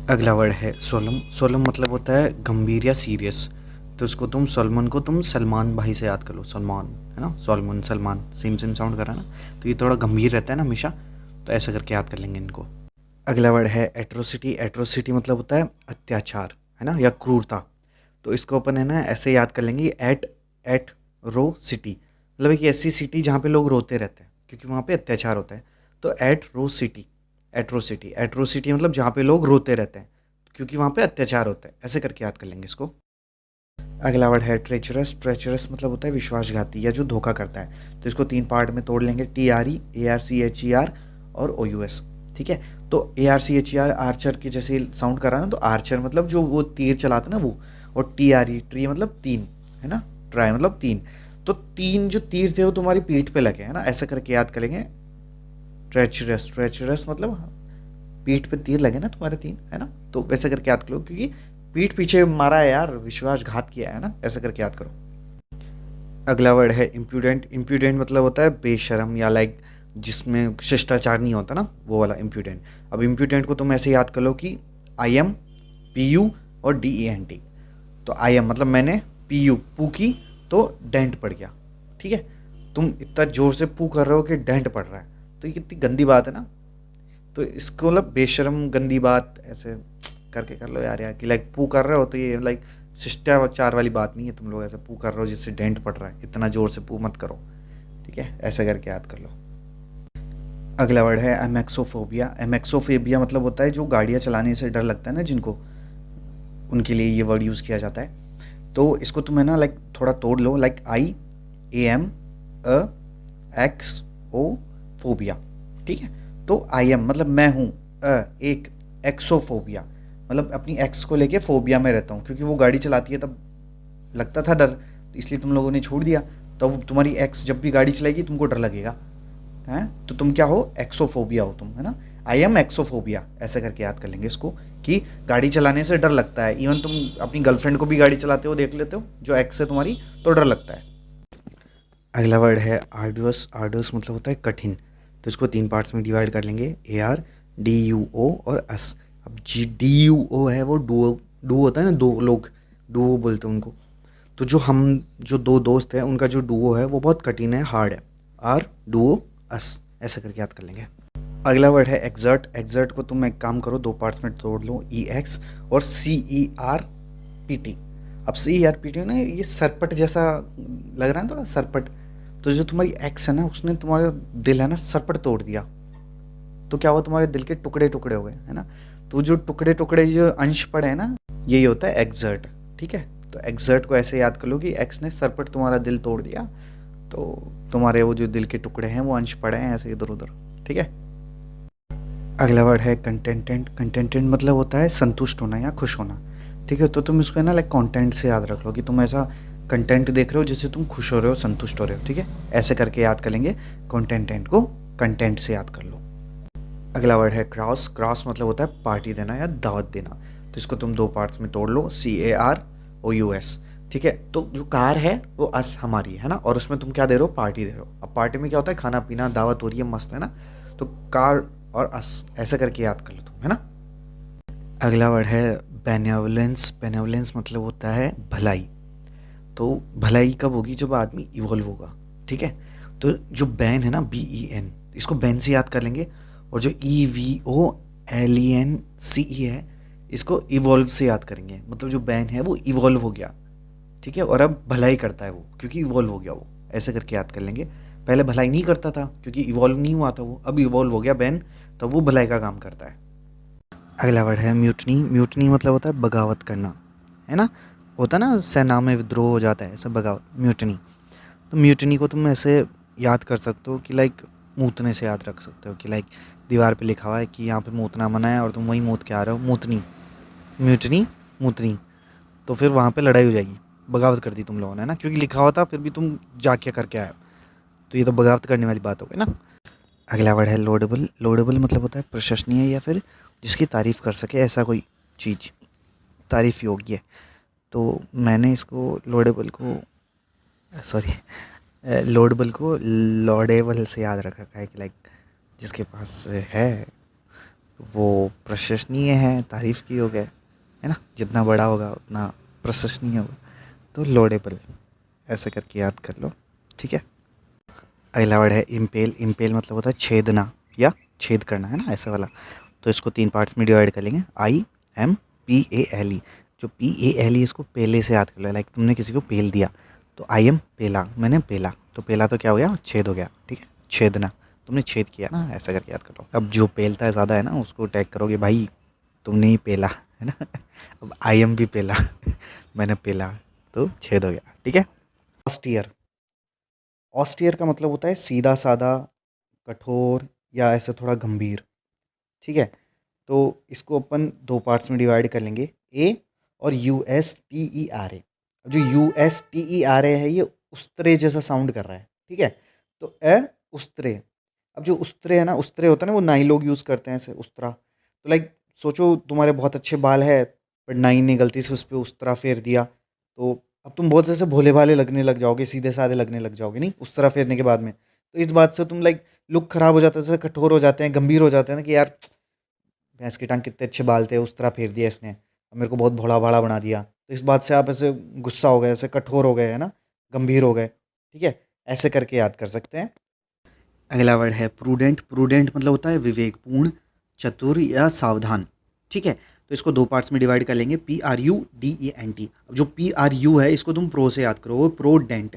अगला वर्ड है सोलम। सोलम मतलब होता है गंभीर या सीरियस। तो इसको तुम सलमान को तुम सलमान भाई से याद कर लो। सलमान है ना, Salman Salman same same sound कर रहा है ना, तो ये थोड़ा गंभीर रहता है ना हमेशा, तो ऐसा करके याद कर लेंगे इनको। अगला वर्ड है एट्रोसिटी। एट्रोसिटी मतलब होता है अत्याचार, है ना, या क्रूरता। तो इसको अपन है ना ऐसे याद कर लेंगे, एट एट रो सिटी, मतलब एक ऐसी सिटी जहाँ पे लोग रोते रहते हैं क्योंकि वहाँ पे अत्याचार होता है। तो एट रो सिटी, एट्रोसिटी। एट्रोसिटी मतलब जहाँ पे लोग रोते रहते हैं क्योंकि वहाँ पे अत्याचार होता है, ऐसे करके याद कर लेंगे इसको। अगला वर्ड है ट्रेचरस। ट्रेचरस मतलब होता है विश्वासघाती या जो धोखा करता है। तो इसको तीन पार्ट में तोड़ लेंगे, T R E, A R C H E R और ओ यू एस। ठीक है, तो A R C H E R archer के जैसे साउंड कर रहा है ना, तो आर्चर मतलब जो वो तीर चलाता है ना वो। और टी आर ई, ट्री मतलब तीन, है ना, ट्राई मतलब तीन। तो तीन जो तीर थे वो तुम्हारी पीठ पे लगे, है ना, ऐसा करके याद करेंगे। ट्रेचरस, ट्रेचरस मतलब पीठ पे तीर लगे ना तुम्हारे तीन, है ना, तो वैसे करके याद करो क्योंकि पीठ पीछे मारा है यार, विश्वासघात किया है ना, ऐसे करके याद करो। अगला वर्ड है इम्प्यूडेंट। इम्प्यूडेंट मतलब होता है बेशरम या लाइक जिसमें शिष्टाचार नहीं होता ना, वो वाला इम्प्यूडेंट। अब इम्प्यूडेंट को तुम ऐसे याद कर लो कि आई एम, पी यू और डी ई एन टी। तो आई एम मतलब मैंने पी यू पू की तो डेंट पड़ गया। ठीक है, तुम इतना जोर से पू कर रहे हो कि डेंट पड़ रहा है, तो ये कितनी गंदी बात है ना। तो इसको मतलब बेशरम गंदी बात ऐसे करके कर लो यार कि लाइक पू कर रहे हो तो ये लाइक शिष्टाचार वाली बात नहीं है। तुम लोग ऐसे पू कर रहे हो जिससे डेंट पड़ रहा है, इतना जोर से पू मत करो। ठीक है, ऐसा करके याद कर लो। अगला वर्ड है एमेक्सोफोबिया। एमेक्सोफोबिया मतलब होता है जो गाड़ियाँ चलाने से डर लगता है ना जिनको, उनके लिए ये वर्ड यूज़ किया जाता है। तो इसको तुम्हें ना लाइक थोड़ा तोड़ लो, like I A M a X O phobia. ठीक है, तो आई एम मतलब मैं हूँ, एक एक्सोफोबिया मतलब अपनी एक्स को लेके फोबिया में रहता हूँ क्योंकि वो गाड़ी चलाती है तब लगता था डर, तो इसलिए तुम लोगों ने छोड़ दिया। तो अब तुम्हारी एक्स जब भी गाड़ी चलाएगी तुमको डर लगेगा, हैं, तो तुम क्या हो, एक्सोफोबिया हो तुम, है ना। आई एम एक्सोफोबिया ऐसे करके याद कर लेंगे इसको कि गाड़ी चलाने से डर लगता है। इवन तुम अपनी गर्लफ्रेंड को भी गाड़ी चलाते हो देख लेते हो जो एक्स है तुम्हारी, तो डर लगता है। अगला वर्ड है आर्डुअस। आर्डुअस मतलब होता है कठिन। तो इसको तीन पार्ट्स में डिवाइड कर लेंगे, ए आर डी यू ओ और एस। अब जी डी यू ओ है वो डुओ, डुओ होता है ना, दो लोग डुओ बोलते हैं उनको। तो जो हम जो दो दोस्त हैं उनका जो डुओ है वो बहुत कठिन है, हार्ड है। आर डुओ अस ऐसे करके याद कर लेंगे। अगला वर्ड है एग्जर्ट। एग्जर्ट को तुम एक काम करो, दो पार्ट्स में तोड़ लो, ई एक्स और सी ई आर पी टी। अब सी ई आर पी टी ना ये सरपट जैसा लग रहा है थोड़ा, सरपट। तो जो तुम्हारी एक्स है ना उसने तुम्हारा दिल है ना सरपट तोड़ दिया, तो क्या हुआ, तुम्हारे दिल के टुकड़े टुकड़े हो गए, है ना। तो जो टुकड़े टुकड़े जो अंश पड़े हैं ना, यही होता है एग्जर्ट। ठीक है, तो एग्जर्ट को ऐसे याद कर लो कि एक्स ने सरपट तुम्हारा दिल तोड़ दिया, तो तुम्हारे वो जो दिल के टुकड़े हैं वो अंश पड़े हैं ऐसे इधर उधर। ठीक है, अगला वर्ड है कंटेंटेंट। कंटेंटेंट मतलब होता है संतुष्ट होना या खुश होना। ठीक है, तो तुम इसको है ना लाइक कंटेंट से याद रख लो कि तुम ऐसा कंटेंट देख रहे हो जिससे तुम खुश हो रहे हो, संतुष्ट हो रहे हो। ठीक है, ऐसे करके याद कर लेंगे, कंटेंटेंट को कंटेंट से याद कर लो। अगला वर्ड है क्रॉस। क्रॉस मतलब होता है पार्टी देना या दावत देना। तो इसको तुम दो पार्ट्स में तोड़ लो, C A R O U S. ठीक है, तो जो कार है वो अस हमारी है ना, और उसमें तुम क्या दे रहे हो, पार्टी दे रहे हो। अब पार्टी में क्या होता है, खाना पीना दावत हो रही है, मस्त है ना। तो कार और अस ऐसे करके याद कर लो तुम, है ना। अगला वर्ड है बेनेवलेंस। बेनेवलेंस मतलब होता है भलाई। तो भलाई कब होगी, जब आदमी इवॉल्व होगा। ठीक है, तो जो बैन है ना, बी ई एन, इसको बैन से याद कर लेंगे। और जो E V O L E N C E है, इसको इवॉल्व से याद करेंगे, मतलब जो बैन है वो इवॉल्व हो गया। ठीक है, और अब भलाई करता है वो क्योंकि इवॉल्व हो गया वो, ऐसे करके याद कर लेंगे। पहले भलाई नहीं करता था क्योंकि इवॉल्व नहीं हुआ था वो, अब इवॉल्व हो गया बैन, तो वो भलाई का काम करता है। अगला वर्ड है म्यूटनी। म्यूटनी मतलब होता है बगावत करना, है ना, होता है ना सेना में विद्रोह हो जाता है, ऐसा बगावत, म्यूटनी। तो म्यूटनी को तुम ऐसे याद कर सकते हो कि लाइक मूतने से याद रख सकते हो कि लाइक दीवार पे लिखा हुआ है कि यहाँ पे मूतना मना है और तुम वहीं मूत के आ रहे हो, मूतनी, म्यूटनी, मूतनी। तो फिर वहाँ पे लड़ाई हो जाएगी, बगावत कर दी तुम लोगों ने, है ना, क्योंकि लिखा हुआ था फिर भी तुम जाके करके आए हो, तो ये तो बगावत करने वाली बात हो गई ना। अगला वर्ड है लोडेबल। लोडेबल मतलब होता है प्रशंसनीय या फिर जिसकी तारीफ़ कर सके ऐसा कोई चीज़, तारीफ़ योग्य। तो मैंने इसको लोडेबल को, सॉरी, लोडेबल को लॉडेबल से याद रख रखा है कि लाइक जिसके पास है वो प्रशंसनीय है, तारीफ़ की हो गए, है ना? जितना बड़ा होगा उतना प्रशंसनीय होगा, तो लोडेबल, ऐसे करके याद कर लो, ठीक है? अगला वर्ड है इम्पेल। इम्पेल मतलब होता है छेदना या छेद करना, है ना, ऐसा वाला। तो इसको 3 पार्ट्स में डिवाइड कर लेंगे, IMPALE। जो PALE इसको पेले से याद कर लो, लाइक तुमने किसी को पेल दिया, तो आई एम पेला, मैंने पेला, तो पेला तो क्या हो गया, छेद हो गया, ठीक है, छेदना, तुमने छेद किया ना, ऐसा करके याद कर लो। अब जो पेलता है ज़्यादा है ना, उसको टैग करोगे, भाई तुमने ही पेला, है ना। अब आई एम भी पेला, मैंने पेला, तो छेद हो गया, ठीक है। ऑस्टियर। ऑस्टियर का मतलब होता है सीधा साधा, कठोर, या ऐसे थोड़ा गंभीर, ठीक है। तो इसको अपन 2 पार्ट्स में डिवाइड कर लेंगे, ए और USTERA। जो USTERA है ये उस्तरे जैसा साउंड कर रहा है, ठीक है। तो उस्तरे। अब जो उस्तरे है ना, उस्तरे होता है ना, वो नाई लोग यूज़ करते हैं ऐसे, उस्तरा। तो लाइक सोचो तुम्हारे बहुत अच्छे बाल है, पर नाई ने गलती से उस पर उस्तरा फेर दिया, तो अब तुम बहुत ऐसे भोले भाले लगने लग जाओगे, सीधे साधे लगने लग जाओगे, नहीं उस्तरा फेरने के बाद में। तो इस बात से तुम लाइक लुक खराब हो जाता है, जैसे कठोर हो जाते हैं, गंभीर हो जाते हैं ना, कि यार भैंस की टांग कितने अच्छे बाल थे, उस तरह फेर दिया इसने, अब मेरे को बहुत भोला भाला बना दिया। तो इस बात से आप ऐसे गुस्सा हो गए, ऐसे कठोर हो गए, है ना, गंभीर हो गए, ठीक है। ऐसे करके याद कर सकते हैं। अगला वर्ड है प्रूडेंट। प्रूडेंट मतलब होता है विवेकपूर्ण, चतुर या सावधान, ठीक है। तो इसको 2 पार्ट्स में डिवाइड कर लेंगे, PRUDENT। अब जो PRU है इसको तुम प्रो से याद करो, वो प्रोडेंट।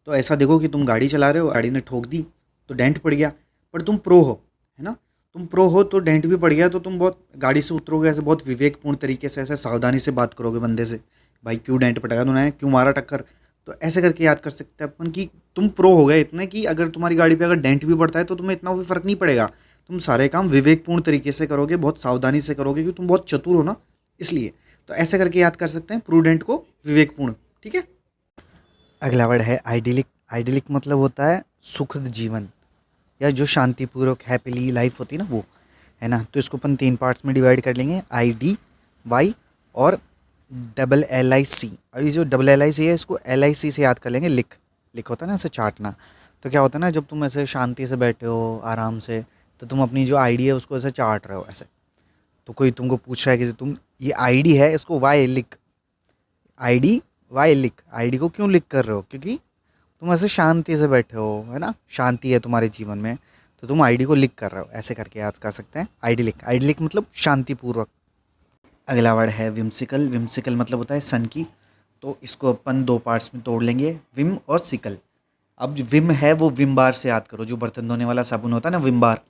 तो ऐसा देखो कि तुम गाड़ी चला रहे हो, गाड़ी ने ठोक दी तो डेंट पड़ गया, पर तुम प्रो हो, है ना, तुम प्रो हो तो डेंट भी पड़ गया, तो तुम बहुत गाड़ी से उतरोगे ऐसे, बहुत विवेकपूर्ण तरीके से, ऐसे सावधानी से बात करोगे बंदे से, भाई क्यों डेंट पड़ा, तूने क्यों मारा टक्कर। तो ऐसे करके याद कर सकते हैं अपन कि तुम प्रो हो गए इतने कि अगर तुम्हारी गाड़ी पे अगर डेंट भी पड़ता है तो तुम्हें इतना भी फर्क नहीं पड़ेगा, तुम सारे काम विवेकपूर्ण तरीके से करोगे, बहुत सावधानी से करोगे, क्योंकि तुम बहुत चतुर हो ना, इसलिए। तो ऐसे करके याद कर सकते हैं प्रूडेंट को, विवेकपूर्ण, ठीक है। अगला वर्ड है आइडिलिक। आइडिलिक मतलब होता है सुखद जीवन, या जो शांतिपूर्वक हैप्पीली लाइफ होती है ना, वो, है ना। तो इसको अपन 3 पार्ट्स में डिवाइड कर लेंगे, IDY और LIC। और ये जो LIC है इसको LIC से याद कर लेंगे, लिक। लिक होता है ना ऐसे चाटना। तो क्या होता है ना, जब तुम ऐसे शांति से बैठे हो आराम से, तो तुम अपनी जो आईडी है उसको ऐसे चाट रहे हो ऐसे, तो कोई तुमको पूछ रहा है कि तुम ये आईडी है इसको वाई लिक, आईडी वाई लिक, आईडी को क्यों लिक कर रहे हो, क्योंकि तुम ऐसे शांति से बैठे हो, है ना, शांति है तुम्हारे जीवन में, तो तुम आईडी को लिक कर रहे हो, ऐसे करके याद कर सकते हैं, आईडी लिक। आईडी लिक मतलब शांतिपूर्वक। अगला वर्ड है विम्सिकल। विम्सिकल मतलब होता है सन की। तो इसको अपन 2 पार्ट्स में तोड़ लेंगे, विम और सिकल। अब जो विम है वो विम बार से याद करो, जो बर्तन धोने वाला साबुन होता है ना, विम बार।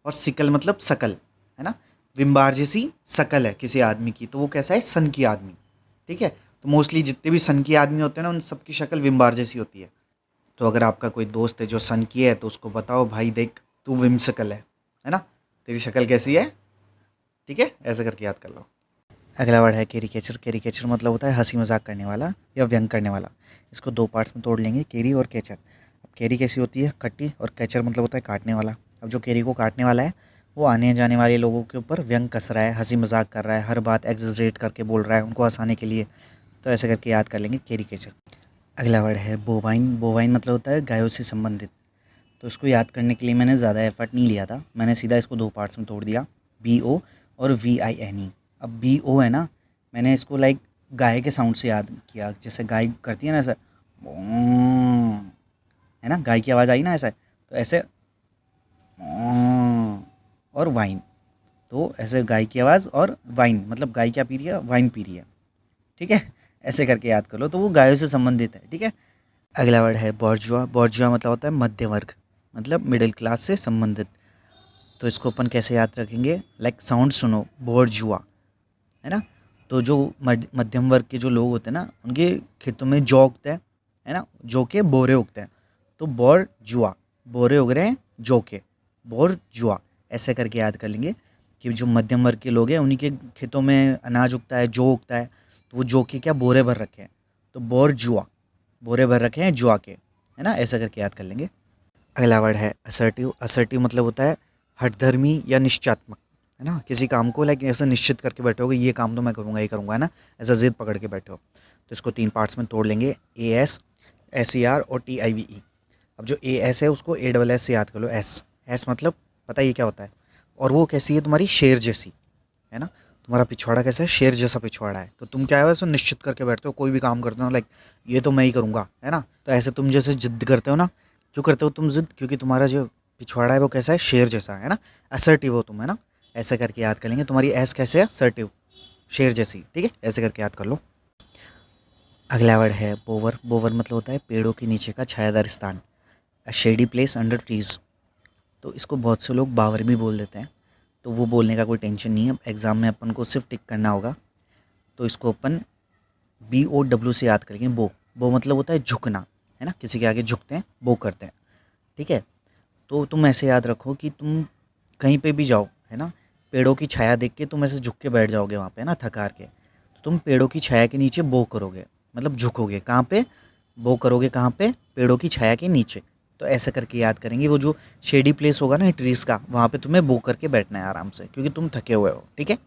और सिकल मतलब शकल, है ना, विम बार जैसी शकल है किसी आदमी की, तो वो कैसा है, सन की आदमी, ठीक है। तो मोस्टली जितने भी सन की आदमी होते हैं ना, उन सबकी शक्ल विम बार जैसी होती है। तो अगर आपका कोई दोस्त है जो सन की है, तो उसको बताओ भाई देख तू विम शकल है ना, तेरी शक्ल कैसी है, ठीक है, ऐसे करके याद कर लो। अगला वर्ड है कैरिकेचर। कैरिकेचर मतलब होता है हंसी मजाक करने वाला या व्यंग करने वाला। इसको 2 पार्ट्स में तोड़ लेंगे, केरी और केचर। अब केरी कैसी होती है, खट्टी, और केचर मतलब होता है काटने वाला। अब जो केरी को काटने वाला है वो आने जाने वाले लोगों के ऊपर व्यंग कस रहा है, हंसी मजाक कर रहा है, हर बात एग्जैजरेट करके बोल रहा है उनको हंसाने के लिए। तो ऐसे करके याद कर लेंगे कैरिकेचर। अगला वर्ड है बोवाइन। बोवाइन मतलब होता है गायों से संबंधित। तो इसको याद करने के लिए मैंने ज़्यादा एफर्ट नहीं लिया था, मैंने सीधा इसको 2 पार्ट्स में तोड़ दिया, BO और VINE। अब BO है ना, मैंने इसको लाइक गाय के साउंड से याद किया, जैसे गाय करती है ना ऐसा, है ना, गाय की आवाज़ आई ना ऐसा, तो ऐसे, और वाइन, तो ऐसे गाय की आवाज़, और वाइन मतलब गाय क्या पी रही है, वाइन पी रही है, ठीक है। ऐसे करके याद कर लो, तो वो गायों से संबंधित है, ठीक है। अगला वर्ड है बॉर्जुआ। बॉर्जुआ मतलब होता है मध्य वर्ग, मतलब मिडिल क्लास से संबंधित। तो इसको अपन कैसे याद रखेंगे, लाइक साउंड सुनो, बॉर्जुआ, है ना। तो जो मध्यम वर्ग के जो लोग होते हैं ना, उनके खेतों में जौ उगते हैं, है ना, जौ के बोरे उगते हैं, तो बॉर्जुआ, बोरे उग रहे हैं जौ के, बॉर्जुआ, ऐसे करके याद कर लेंगे कि जो मध्यम वर्ग के लोग हैं उन्हीं के खेतों में अनाज उगता है, जौ उगता है, तो वो जौ के क्या बोरे भर रखे हैं, तो बॉर्जुआ, बोरे भर रखे हैं जुआ के, है ना, ऐसा करके याद कर लेंगे। अगला वर्ड है असर्टिव। असर्टिव मतलब होता है हठधर्मी या निश्चयात्मक, है ना, किसी काम को लाइक ऐसा निश्चित करके बैठे हो कि ये काम तो मैं करूँगा ही करूँगा, है ना, ऐसा जिद पकड़ के बैठे हो। तो इसको 3 पार्ट्स में तोड़ लेंगे, AS, SER और TIVE। अब जो AS है उसको ASS से याद कर लो, एस, एस मतलब पता है ये क्या होता है, और वो कैसी है तुम्हारी, शेर जैसी, है ना। तुम्हारा पिछवाड़ा कैसा है, शेर जैसा पिछवाड़ा है। तो तुम क्या है वैसे निश्चित करके बैठते हो, कोई भी काम करते हो लाइक ये तो मैं ही करूँगा, है ना। तो ऐसे तुम जैसे जिद करते हो ना, क्यों करते हो तुम जिद, क्योंकि तुम्हारा जो पिछवाड़ा है वो कैसा है, शेर जैसा, है ना। असर्टिव हो तुम, है ना। ऐसे करके याद कर लेंगे, तुम्हारी एस कैसे है, असर्टिव, शेर जैसी, ठीक है, ऐसे करके याद कर लो। अगला वर्ड है बोवर। बोवर मतलब होता है पेड़ों के नीचे का छायादार स्थान, अ शेडी प्लेस अंडर ट्रीज। तो इसको बहुत से लोग बावर भी बोल देते हैं, तो वो बोलने का कोई टेंशन नहीं है, एग्जाम में अपन को सिर्फ टिक करना होगा। तो इसको अपन BOW से याद करेंगे, बो। बो मतलब होता है झुकना, है ना, किसी के आगे झुकते हैं, बो करते हैं, ठीक है। तो तुम ऐसे याद रखो कि तुम कहीं पे भी जाओ, है ना, पेड़ों की छाया देख के तुम ऐसे झुक के बैठ जाओगे वहाँ पे, है ना, थकार के, तो तुम पेड़ों की छाया के नीचे बो करोगे, मतलब झुकोगे कहाँ पे, बो करोगे कहाँ पे, पेड़ों की छाया के नीचे। तो ऐसा करके याद करेंगे, वो जो शेडी प्लेस होगा ना ट्रीज का, वहाँ पे तुम्हें बो करके बैठना है आराम से, क्योंकि तुम थके हुए हो, ठीक है।